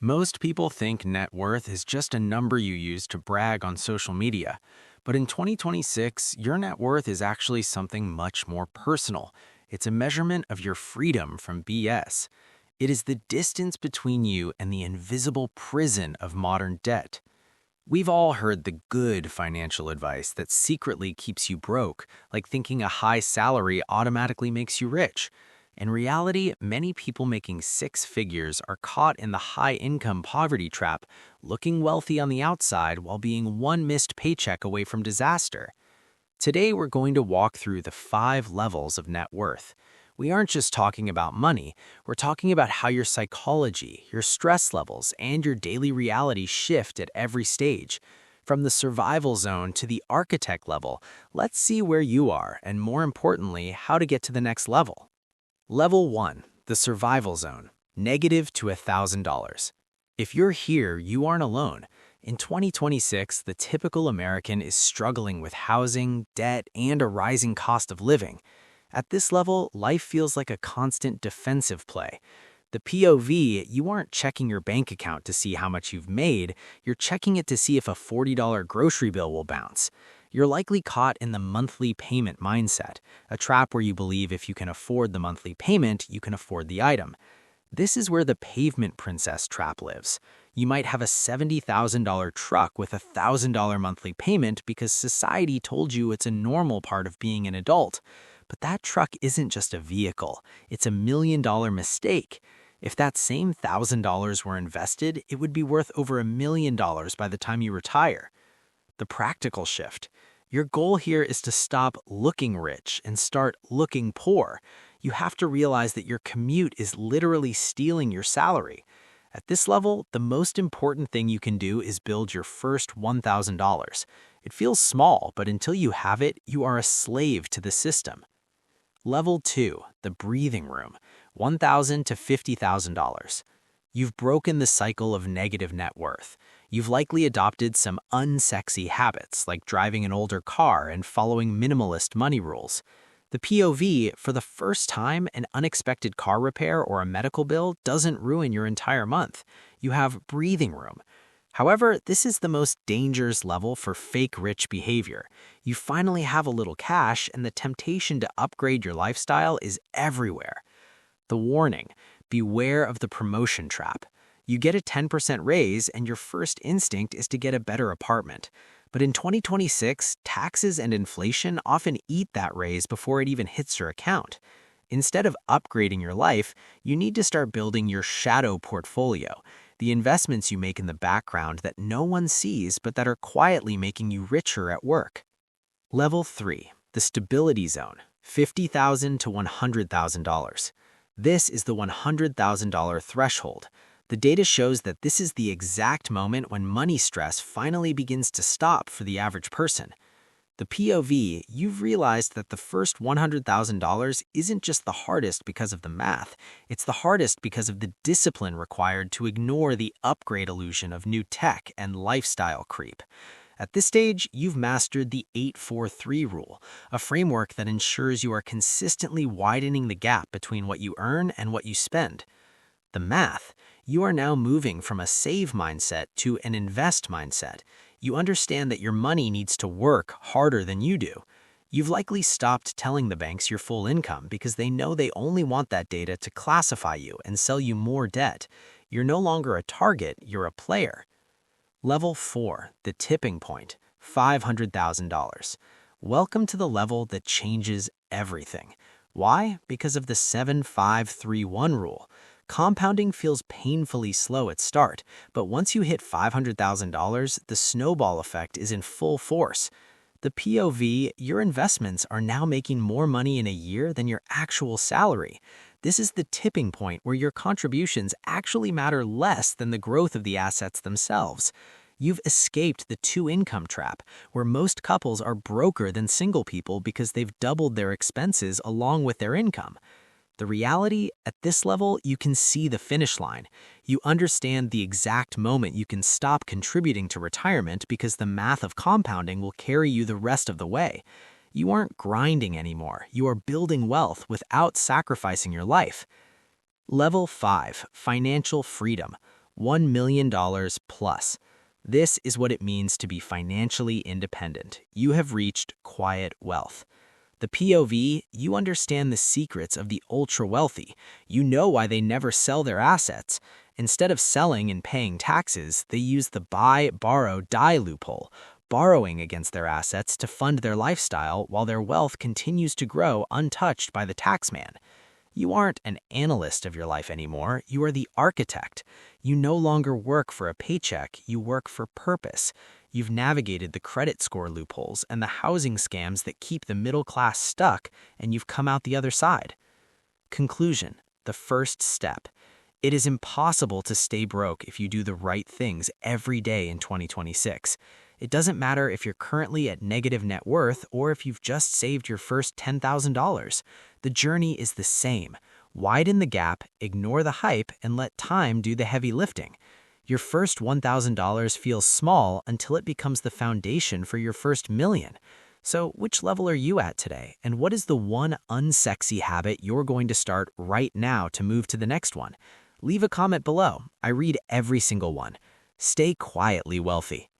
Most people think net worth is just a number you use to brag on social media. But in 2026, your net worth is actually something much more personal. It's a measurement of your freedom from BS. It is the distance between you and the invisible prison of modern debt. We've all heard the good financial advice that secretly keeps you broke, like thinking a high salary automatically makes you rich. In reality, many people making six figures are caught in the high-income poverty trap, looking wealthy on the outside while being one missed paycheck away from disaster. Today, we're going to walk through the 5 levels of net worth. We aren't just talking about money, we're talking about how your psychology, your stress levels, and your daily reality shift at every stage. From the survival zone to the architect level, let's see where you are, and more importantly, how to get to the next level. Level 1, the survival zone, negative to $1,000. If you're here, you aren't alone. In 2026, the typical American is struggling with housing, debt, and a rising cost of living. At this level, life feels like a constant defensive play. The POV, you aren't checking your bank account to see how much you've made, you're checking it to see if a $40 grocery bill will bounce. You're likely caught in the monthly payment mindset, a trap where you believe if you can afford the monthly payment, you can afford the item. This is where the Pavement Princess trap lives. You might have a $70,000 truck with a $1,000 monthly payment because society told you it's a normal part of being an adult. But that truck isn't just a vehicle, it's $1 million mistake. If that same $1,000 were invested, it would be worth over $1 million by the time you retire. The practical shift. Your goal here is to stop looking rich and start looking poor. You have to realize that your commute is literally stealing your salary. At this level, the most important thing you can do is build your first $1,000. It feels small, but until you have it, you are a slave to the system. Level 2, the breathing room, $1,000 to $50,000. You've broken the cycle of negative net worth. You've likely adopted some unsexy habits like driving an older car and following minimalist money rules. The POV, for the first time, an unexpected car repair or a medical bill doesn't ruin your entire month. You have breathing room. However, this is the most dangerous level for fake rich behavior. You finally have a little cash and the temptation to upgrade your lifestyle is everywhere. The warning, beware of the promotion trap. You get a 10% raise and your first instinct is to get a better apartment. But in 2026, taxes and inflation often eat that raise before it even hits your account. Instead of upgrading your life, you need to start building your shadow portfolio, the investments you make in the background that no one sees but that are quietly making you richer at work. Level 3, the stability zone, $50,000 to $100,000. This is the $100,000 threshold. The data shows that this is the exact moment when money stress finally begins to stop for the average person. The POV, you've realized that the first $100,000 isn't just the hardest because of the math, it's the hardest because of the discipline required to ignore the upgrade illusion of new tech and lifestyle creep. At this stage, you've mastered the 8-4-3 rule, a framework that ensures you are consistently widening the gap between what you earn and what you spend. The math, you are now moving from a save mindset to an invest mindset. You understand that your money needs to work harder than you do. You've likely stopped telling the banks your full income because they know they only want that data to classify you and sell you more debt. You're no longer a target, you're a player. Level 4, the tipping point, $500,000. Welcome to the level that changes everything. Why? Because of the 7-5-3-1 rule. Compounding feels painfully slow at start, but once you hit $500,000, the snowball effect is in full force. The POV, your investments are now making more money in a year than your actual salary. This is the tipping point where your contributions actually matter less than the growth of the assets themselves. You've escaped the two-income trap, where most couples are broker than single people because they've doubled their expenses along with their income. The reality, at this level, you can see the finish line. You understand the exact moment you can stop contributing to retirement because the math of compounding will carry you the rest of the way. You aren't grinding anymore. You are building wealth without sacrificing your life. Level 5, financial freedom, $1 million plus. This is what it means to be financially independent. You have reached quiet wealth. The POV, you understand the secrets of the ultra-wealthy. You know why they never sell their assets. Instead of selling and paying taxes, they use the buy, borrow, die loophole, borrowing against their assets to fund their lifestyle while their wealth continues to grow untouched by the taxman. You aren't an analyst of your life anymore, you are the architect. You no longer work for a paycheck, you work for purpose. You've navigated the credit score loopholes and the housing scams that keep the middle class stuck, and you've come out the other side. Conclusion, the first step. It is impossible to stay broke if you do the right things every day in 2026. It doesn't matter if you're currently at negative net worth or if you've just saved your first $10,000. The journey is the same. Widen the gap, ignore the hype, and let time do the heavy lifting. Your first $1,000 feels small until it becomes the foundation for your first million. So which level are you at today? And what is the one unsexy habit you're going to start right now to move to the next one? Leave a comment below. I read every single one. Stay quietly wealthy.